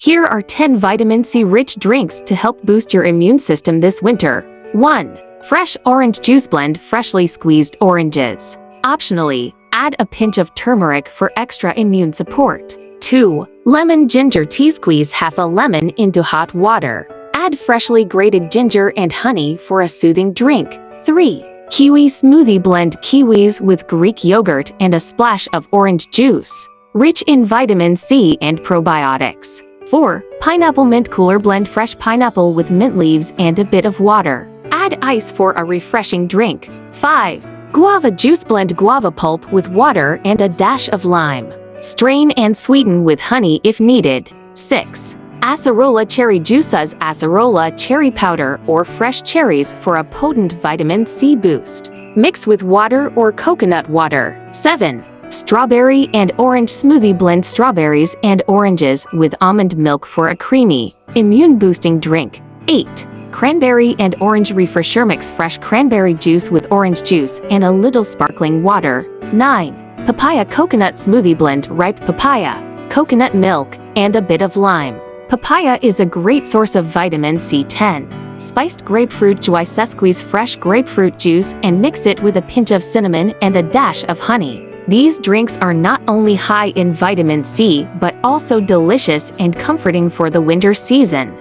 Here are 10 vitamin C-rich drinks to help boost your immune system this winter. 1. Fresh orange juice. Blend freshly squeezed oranges. Optionally, add a pinch of turmeric for extra immune support. 2. Lemon ginger tea. Squeeze half a lemon into hot water. Add freshly grated ginger and honey for a soothing drink. 3. Kiwi smoothie. Blend kiwis with Greek yogurt and a splash of orange juice, rich in vitamin C and probiotics. 4. Pineapple mint cooler. Blend fresh pineapple with mint leaves and a bit of water. Add ice for a refreshing drink. 5. Guava juice. Blend guava pulp with water and a dash of lime. Strain and sweeten with honey if needed. 6. Acerola cherry juice. Use acerola cherry powder or fresh cherries for a potent vitamin C boost. Mix with water or coconut water. 7. Strawberry and orange smoothie. Blend strawberries and oranges with almond milk for a creamy, immune-boosting drink. 8. Cranberry and orange refresher. Mix fresh cranberry juice with orange juice and a little sparkling water. 9. Papaya coconut smoothie. Blend ripe papaya, coconut milk, and a bit of lime. Papaya is a great source of vitamin C. 10. Spiced grapefruit juice. Squeeze fresh grapefruit juice and mix it with a pinch of cinnamon and a dash of honey. These drinks are not only high in vitamin C but also delicious and comforting for the winter season.